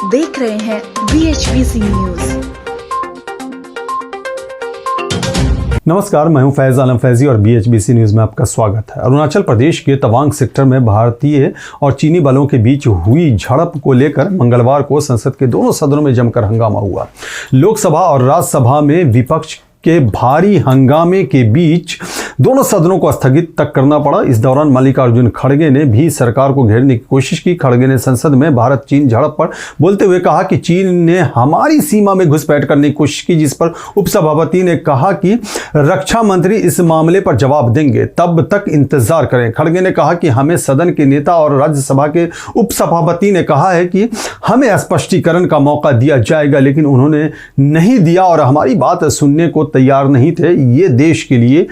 देख रहे हैं VHBC न्यूज। नमस्कार, मैं हूं फैज आलम फैजी और VHBC न्यूज में आपका स्वागत है। अरुणाचल प्रदेश के तवांग सेक्टर में भारतीय और चीनी बलों के बीच हुई झड़प को लेकर मंगलवार को संसद के दोनों सदनों में जमकर हंगामा हुआ। लोकसभा और राज्यसभा में विपक्ष के भारी हंगामे के बीच दोनों सदनों को स्थगित तक करना पड़ा। इस दौरान मल्लिकार्जुन खड़गे ने भी सरकार को घेरने की कोशिश की। खड़गे ने संसद में भारत चीन झड़प पर बोलते हुए कहा कि चीन ने हमारी सीमा में घुसपैठ करने की कोशिश की, जिस पर उपसभापति ने कहा कि रक्षा मंत्री इस मामले पर जवाब देंगे, तब तक इंतजार करें। खड़गे ने कहा कि हमें सदन के नेता और राज्यसभा के उपसभापति ने कहा है कि हमें स्पष्टीकरण का मौका दिया जाएगा, लेकिन उन्होंने नहीं दिया और हमारी बात सुनने को तैयार नहीं थे। ये देश के लिए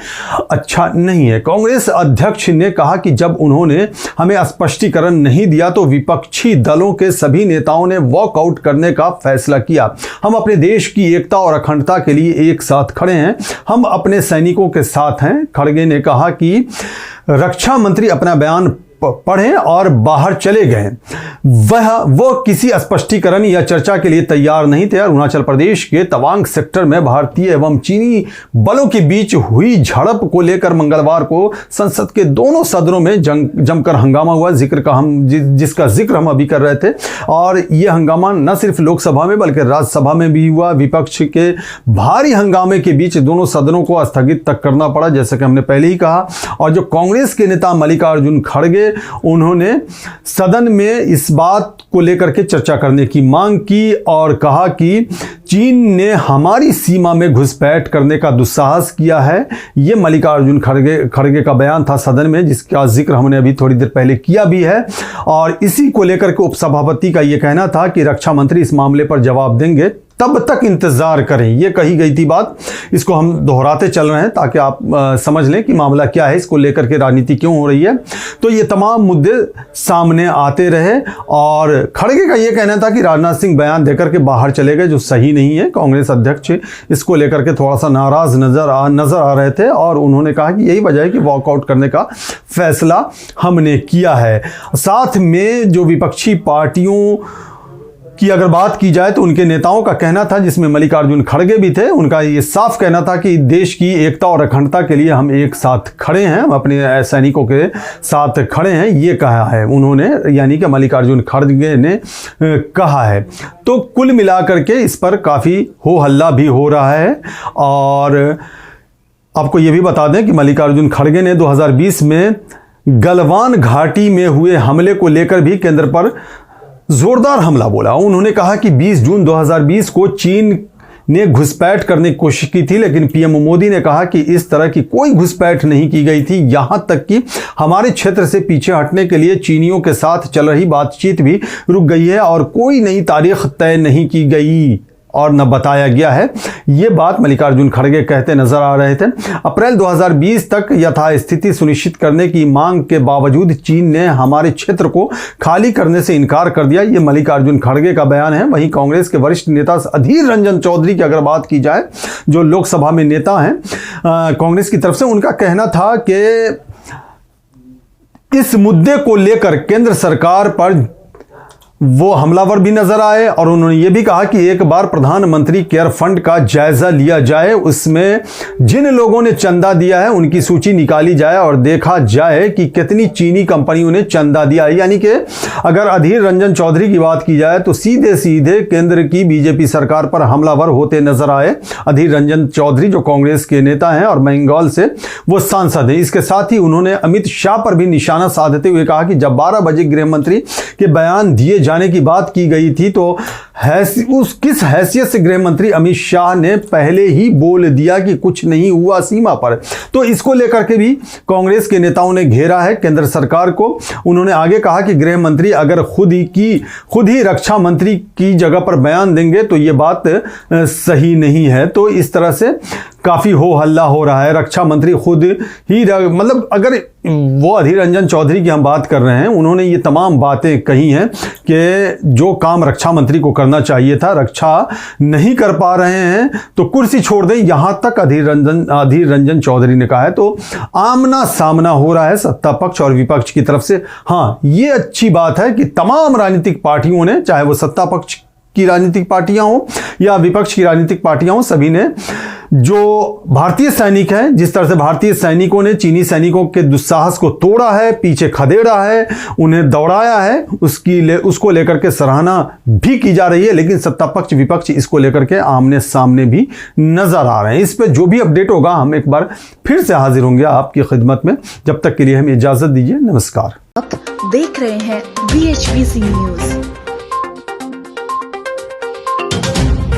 अच्छा नहीं है। कांग्रेस अध्यक्ष ने कहा कि जब उन्होंने हमें स्पष्टीकरण नहीं दिया तो विपक्षी दलों के सभी नेताओं ने वॉकआउट करने का फैसला किया। हम अपने देश की एकता और अखंडता के लिए एक साथ खड़े हैं, हम अपने सैनिकों के साथ हैं। खड़गे ने कहा कि रक्षा मंत्री अपना बयान पढ़ें और बाहर चले गए। वो किसी स्पष्टीकरण या चर्चा के लिए तैयार नहीं थे। अरुणाचल प्रदेश के तवांग सेक्टर में भारतीय एवं चीनी बलों के बीच हुई झड़प को लेकर मंगलवार को संसद के दोनों सदनों में जमकर हंगामा हुआ, जिसका जिक्र हम अभी कर रहे थे। और यह हंगामा न सिर्फ लोकसभा में बल्कि राज्यसभा में भी हुआ। विपक्ष के भारी हंगामे के बीच दोनों सदनों को स्थगित तक करना पड़ा, जैसा कि हमने पहले ही कहा। और जो कांग्रेस के नेता मल्लिकार्जुन खड़गे, उन्होंने सदन में इस बात को लेकर के चर्चा करने की मांग की और कहा कि चीन ने हमारी सीमा में घुसपैठ करने का दुस्साहस किया है। यह मल्लिकार्जुन खड़गे का बयान था सदन में, जिसका जिक्र हमने अभी थोड़ी देर पहले किया भी है। और इसी को लेकर के उपसभापति का यह कहना था कि रक्षा मंत्री इस मामले पर जवाब देंगे, तब तक इंतजार करें। ये कही गई थी बात, इसको हम दोहराते चल रहे हैं ताकि आप समझ लें कि मामला क्या है, इसको लेकर के राजनीति क्यों हो रही है। तो ये तमाम मुद्दे सामने आते रहे और खड़गे का ये कहना था कि राजनाथ सिंह बयान देकर के बाहर चले गए, जो सही नहीं है। कांग्रेस अध्यक्ष इसको लेकर के थोड़ा सा नाराज नजर आ रहे थे और उन्होंने कहा कि यही वजह है कि वॉकआउट करने का फैसला हमने किया है। साथ में जो विपक्षी पार्टियों की अगर बात की जाए तो उनके नेताओं का कहना था, जिसमें मल्लिकार्जुन खड़गे भी थे, उनका ये साफ कहना था कि देश की एकता और अखंडता के लिए हम एक साथ खड़े हैं, हम अपने सैनिकों के साथ खड़े हैं। ये कहा है उन्होंने, यानी कि मल्लिकार्जुन खड़गे ने कहा है। तो कुल मिलाकर के इस पर काफ़ी हो हल्ला भी हो रहा है। और आपको ये भी बता दें कि मल्लिकार्जुन खड़गे ने 2020 में गलवान घाटी में हुए हमले को लेकर भी केंद्र पर जोरदार हमला बोला। उन्होंने कहा कि 20 जून 2020 को चीन ने घुसपैठ करने की कोशिश की थी, लेकिन पीएम मोदी ने कहा कि इस तरह की कोई घुसपैठ नहीं की गई थी। यहां तक कि हमारे क्षेत्र से पीछे हटने के लिए चीनियों के साथ चल रही बातचीत भी रुक गई है और कोई नई तारीख तय नहीं की गई और न बताया गया है। ये बात मल्लिकार्जुन खड़गे कहते नजर आ रहे थे। अप्रैल 2020 तक यथास्थिति सुनिश्चित करने की मांग के बावजूद चीन ने हमारे क्षेत्र को खाली करने से इनकार कर दिया। ये मल्लिकार्जुन खड़गे का बयान है। वहीं कांग्रेस के वरिष्ठ नेता अधीर रंजन चौधरी की अगर बात की जाए, जो लोकसभा में नेता हैं कांग्रेस की तरफ से, उनका कहना था कि इस मुद्दे को लेकर केंद्र सरकार पर वो हमलावर भी नजर आए और उन्होंने ये भी कहा कि एक बार प्रधानमंत्री केयर फंड का जायजा लिया जाए, उसमें जिन लोगों ने चंदा दिया है उनकी सूची निकाली जाए और देखा जाए कि कितनी चीनी कंपनियों ने चंदा दिया है। यानी कि अगर अधीर रंजन चौधरी की बात की जाए तो सीधे सीधे केंद्र की बीजेपी सरकार पर हमलावर होते नजर आए अधीर रंजन चौधरी, जो कांग्रेस के नेता हैं और बंगाल से वो सांसद हैं। इसके साथ ही उन्होंने अमित शाह पर भी निशाना साधते हुए कहा कि जब 12 बजे गृह मंत्री के बयान दिए जाने की बात की गई थी तो किस हैसियत से गृह मंत्री अमित शाह ने पहले ही बोल दिया कि कुछ नहीं हुआ सीमा पर। तो इसको लेकर के भी कांग्रेस के नेताओं ने घेरा है केंद्र सरकार को। उन्होंने आगे कहा कि गृह मंत्री अगर खुद ही रक्षा मंत्री की जगह पर बयान देंगे तो ये बात सही नहीं है। तो इस तरह से काफ़ी हो हल्ला हो रहा है। रक्षा मंत्री खुद ही मतलब अगर वो अधीर रंजन चौधरी की हम बात कर रहे हैं, उन्होंने ये तमाम बातें कही हैं कि जो काम रक्षा मंत्री को करना चाहिए था रक्षा नहीं कर पा रहे हैं तो कुर्सी छोड़ दें, यहां तक अधीर रंजन चौधरी ने कहा है। तो आमना सामना हो रहा है सत्ता पक्ष और विपक्ष की तरफ से। हाँ, ये अच्छी बात है कि तमाम राजनीतिक पार्टियों ने, चाहे वो सत्ता पक्ष की राजनीतिक पार्टियां हो या विपक्ष की राजनीतिक पार्टियां हो, सभी ने जो भारतीय सैनिक हैं, जिस तरह से भारतीय सैनिकों ने चीनी सैनिकों के दुस्साहस को तोड़ा है, पीछे खदेड़ा है, उन्हें दौड़ाया है, उसको लेकर के सराहना भी की जा रही है। लेकिन सत्ता पक्ष विपक्ष इसको लेकर के आमने सामने भी नजर आ रहे हैं। इस पे जो भी अपडेट होगा हम एक बार फिर से हाजिर होंगे आपकी खिदमत में। जब तक के लिए हमें इजाजत दीजिए, नमस्कार। आप देख रहे हैं VHBC न्यूज।